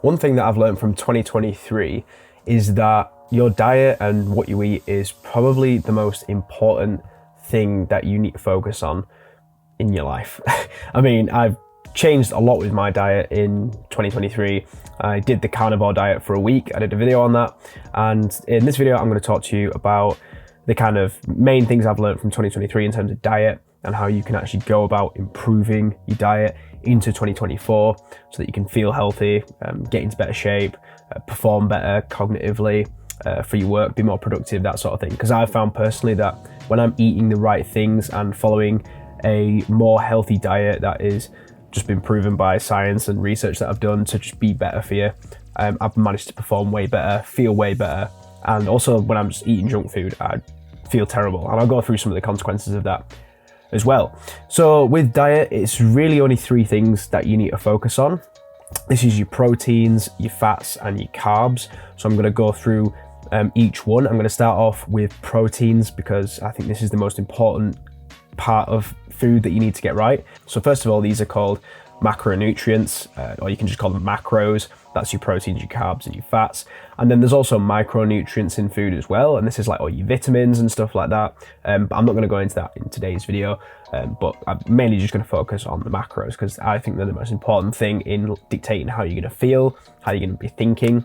One thing that I've learned from 2023 is that your diet and what you eat is probably the most important thing that you need to focus on in your life. I mean, I've changed a lot with my diet in 2023. I did the carnivore diet for a week. I did a video on that. And in this video, I'm going to talk to you about the kind of main things I've learned from 2023 in terms of diet and how you can actually go about improving your diet into 2024 so that you can feel healthy, get into better shape, perform better cognitively for your work, be more productive, that sort of thing. Because I've found personally that when I'm eating the right things and following a more healthy diet that is just been proven by science and research that I've done to just be better for you, I've managed to perform way better, feel way better. And also when I'm just eating junk food, I feel terrible. And I'll go through some of the consequences of that as well. So with diet, it's really only three things that you need to focus on. This is your proteins, your fats, and your carbs. So I'm going to go through each one. I'm going to start off with proteins because I think this is the most important part of food that you need to get right. So first of all, these are called macronutrients, or you can just call them macros. That's your proteins, your carbs, and your fats. And then there's also micronutrients in food as well, and this is like all your vitamins and stuff like that. But I'm not going to go into that in today's video, but I'm mainly just going to focus on the macros because I think they're the most important thing in dictating how you're going to feel, how you're going to be thinking,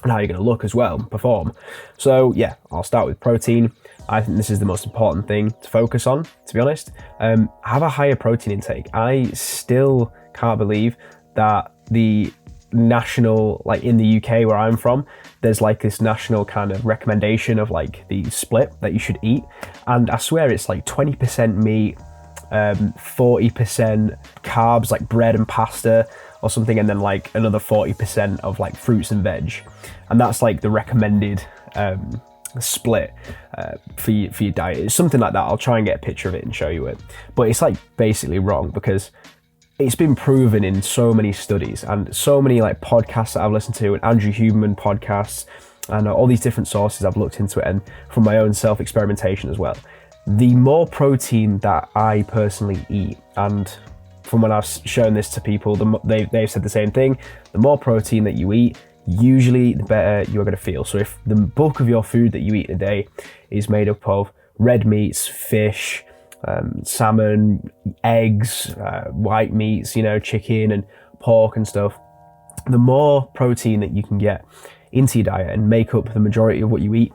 and how you're going to look as well and perform. So yeah, I'll start with protein. I think this is the most important thing to focus on, to be honest. Have a higher protein intake. I still can't believe that the national, like in the UK where I'm from, there's like this national kind of recommendation of like the split that you should eat. And I swear it's like 20% meat, 40% carbs like bread and pasta or something, and then like another 40% of like fruits and veg. And that's like the recommended split for your diet. It's something like that. I'll try and get a picture of it and show you it. But it's like basically wrong because it's been proven in so many studies and so many like podcasts that I've listened to, and Andrew Huberman podcasts, and all these different sources I've looked into it, and from my own self-experimentation as well. The more protein that I personally eat, and from when I've shown this to people, they've said the same thing. The more protein that you eat, usually the better you're going to feel. So if the bulk of your food that you eat a day is made up of red meats, fish, salmon, eggs, white meats, chicken and pork and stuff, the more protein that you can get into your diet and make up the majority of what you eat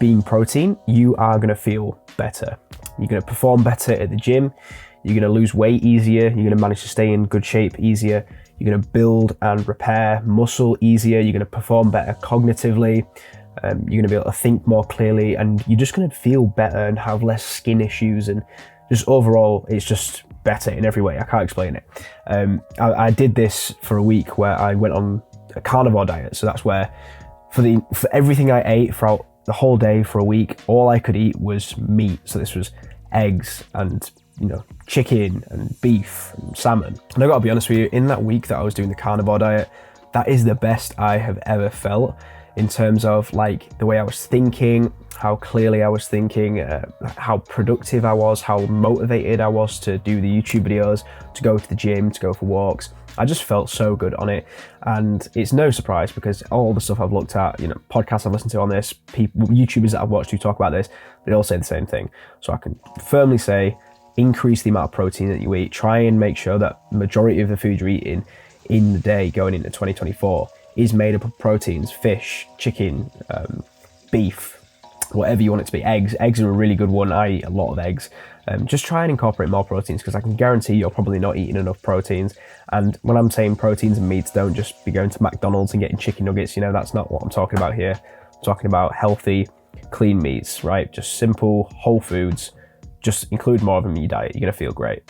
being protein, you are going to feel better. You're going to perform better at the gym. You're going to lose weight easier. You're going to manage to stay in good shape easier. You're going to build and repair muscle easier. You're going to perform better cognitively. You're going to be able to think more clearly, and you're just going to feel better and have less skin issues, and just overall it's just better in every way. I can't explain it. I did this for a week where I went on a carnivore diet. So that's where for everything I ate throughout the whole day for a week, all I could eat was meat. So this was eggs and chicken and beef and salmon. And I gotta be honest with you, in that week that I was doing the carnivore diet, that is the best I have ever felt in terms of like the way I was thinking, how clearly I was thinking, how productive I was, how motivated I was to do the YouTube videos, to go to the gym, to go for walks. I just felt so good on it. And it's no surprise because all the stuff I've looked at, podcasts I've listened to on this, people, YouTubers that I've watched who talk about this, they all say the same thing. So I can firmly say, increase the amount of protein that you eat. Try and make sure that the majority of the food you're eating in the day going into 2024 is made up of proteins, fish, chicken, beef, whatever you want it to be. Eggs are a really good one. I eat a lot of eggs. Just try and incorporate more proteins because I can guarantee you're probably not eating enough proteins. And when I'm saying proteins and meats, don't just be going to McDonald's and getting chicken nuggets. That's not what I'm talking about here. I'm talking about healthy, clean meats, right? Just simple, whole foods. Just include more of them in your diet. You're going to feel great.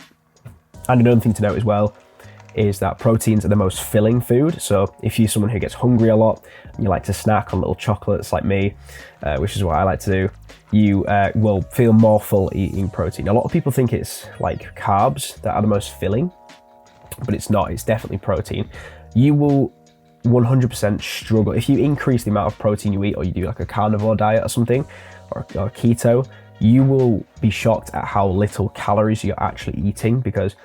And another thing to note as well is that proteins are the most filling food. So if you're someone who gets hungry a lot and you like to snack on little chocolates like me, which is what I like to do, you will feel more full eating protein. A lot of people think it's like carbs that are the most filling, but it's not. It's definitely protein. You will 100% struggle if you increase the amount of protein you eat, or you do like a carnivore diet or something, or keto. You will be shocked at how little calories you're actually eating, because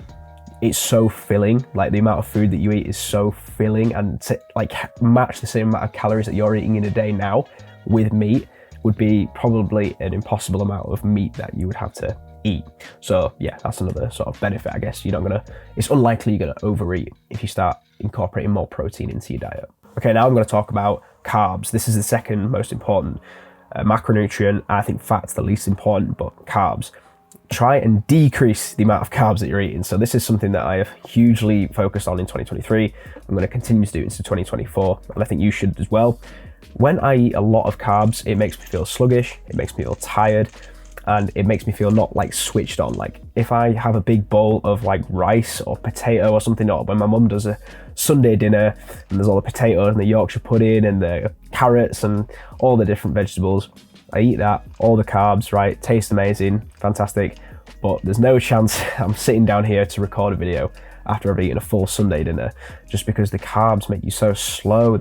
it's so filling. Like the amount of food that you eat is so filling, and to like match the same amount of calories that you're eating in a day now with meat would be probably an impossible amount of meat that you would have to eat. So yeah, that's another sort of benefit, I guess. It's unlikely you're gonna overeat if you start incorporating more protein into your diet. Okay, now I'm going to talk about carbs. This is the second most important macronutrient. I think fat's the least important, but carbs. Try and decrease the amount of carbs that you're eating. So this is something that I have hugely focused on in 2023. I'm going to continue to do it into 2024, and I think you should as well. When I eat a lot of carbs, it makes me feel sluggish, it makes me feel tired, and it makes me feel not like switched on. Like if I have a big bowl of like rice or potato or something, or when my mum does a Sunday dinner and there's all the potatoes and the Yorkshire pudding and the carrots and all the different vegetables, I eat that, all the carbs, right? Tastes amazing, fantastic, but there's no chance I'm sitting down here to record a video after I've eaten a full Sunday dinner, just because the carbs make you so slow,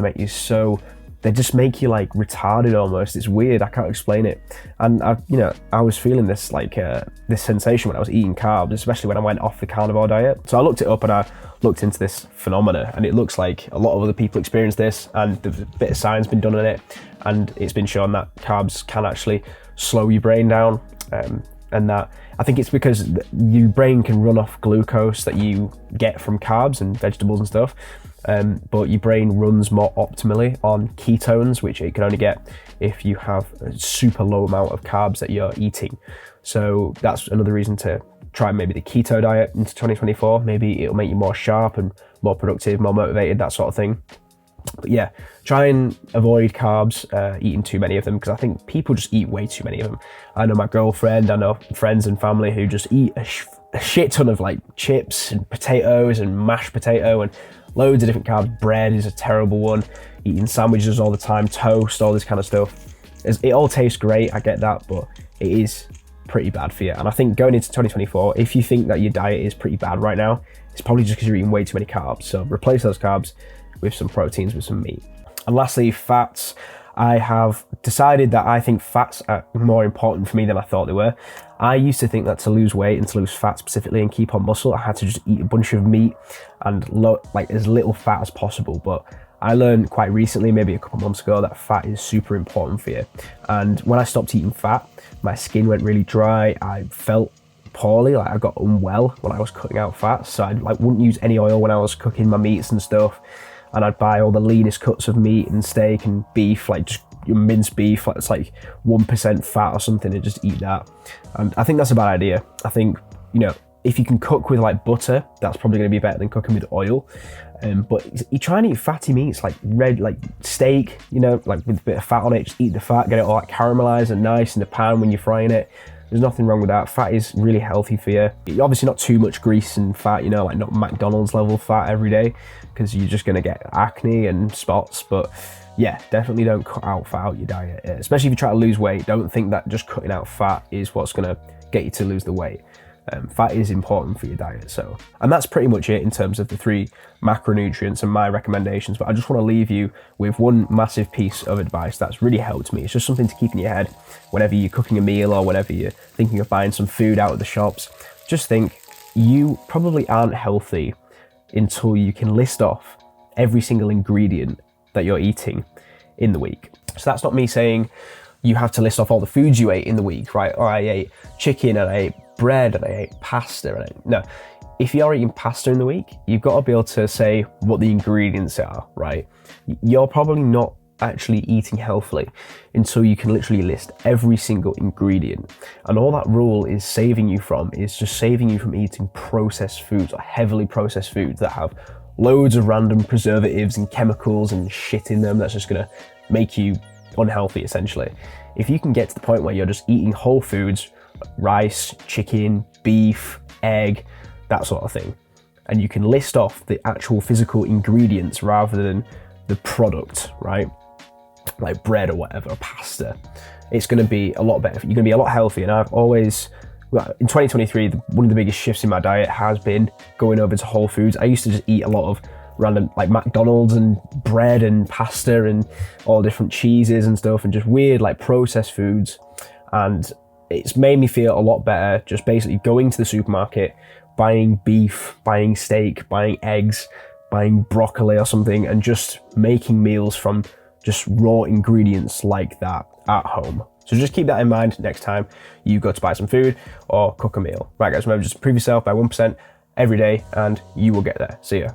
they just make you like retarded almost. It's weird, I can't explain it. And I was feeling this like this sensation when I was eating carbs, especially when I went off the carnivore diet. So I looked it up and I looked into this phenomena, and it looks like a lot of other people experience this, and there's a bit of science been done on it, and it's been shown that carbs can actually slow your brain down, and that I think it's because your brain can run off glucose that you get from carbs and vegetables and stuff, but your brain runs more optimally on ketones, which it can only get if you have a super low amount of carbs that you're eating. So that's another reason to try maybe the keto diet into 2024. Maybe it'll make you more sharp and more productive, more motivated, that sort of thing. But yeah, try and avoid carbs, eating too many of them, because I think people just eat way too many of them. I know my girlfriend, I know friends and family who just eat a shit ton of like chips and potatoes and mashed potato and loads of different carbs. Bread is a terrible one. Eating sandwiches all the time, toast, all this kind of stuff. It all tastes great, I get that, but it is pretty bad for you. And I think going into 2024, if you think that your diet is pretty bad right now, it's probably just because you're eating way too many carbs. So replace those carbs with some proteins, with some meat. And lastly, fats. I have decided that I think fats are more important for me than I thought they were. I used to think that to lose weight and to lose fat specifically and keep on muscle, I had to just eat a bunch of meat and like as little fat as possible. But I learned quite recently, maybe a couple months ago, that fat is super important for you. And when I stopped eating fat, my skin went really dry. I felt poorly, like I got unwell when I was cutting out fat. So I wouldn't use any oil when I was cooking my meats and stuff. And I'd buy all the leanest cuts of meat and steak and beef, like just minced beef, like it's like 1% fat or something, and just eat that. And I think that's a bad idea. I think, if you can cook with like butter, that's probably going to be better than cooking with oil. But you try and eat fatty meats like red, like steak, like with a bit of fat on it, just eat the fat, get it all like caramelized and nice in the pan when you're frying it. There's nothing wrong with that. Fat is really healthy for you. Obviously not too much grease and fat, like not McDonald's level fat every day, because you're just gonna get acne and spots. But yeah, definitely don't cut out fat out your diet. Especially if you try to lose weight, don't think that just cutting out fat is what's gonna get you to lose the weight. Fat is important for your diet. And that's pretty much it in terms of the 3 macronutrients and my recommendations. But I just want to leave you with one massive piece of advice that's really helped me. It's just something to keep in your head whenever you're cooking a meal or whenever you're thinking of buying some food out of the shops. Just think, you probably aren't healthy until you can list off every single ingredient that you're eating in the week. So that's not me saying you have to list off all the foods you ate in the week, right? Or I ate chicken and I ate bread and I ate pasta. No, if you're eating pasta in the week, you've got to be able to say what the ingredients are, right? You're probably not actually eating healthily until you can literally list every single ingredient. And all that rule is saving you from eating processed foods or heavily processed foods that have loads of random preservatives and chemicals and shit in them that's just gonna make you unhealthy essentially. If you can get to the point where you're just eating whole foods, rice, chicken, beef, egg, that sort of thing, and you can list off the actual physical ingredients rather than the product, right? Like bread or whatever, or pasta, it's going to be a lot better. You're going to be a lot healthier. And I've always, in 2023, one of the biggest shifts in my diet has been going over to whole foods. I used to just eat a lot of random like McDonald's and bread and pasta and all different cheeses and stuff and just weird like processed foods. And it's made me feel a lot better just basically going to the supermarket, buying beef, buying steak, buying eggs, buying broccoli or something, and just making meals from just raw ingredients like that at home. So just keep that in mind next time you go to buy some food or cook a meal. Right guys, remember, just improve yourself by 1% every day and you will get there. See ya.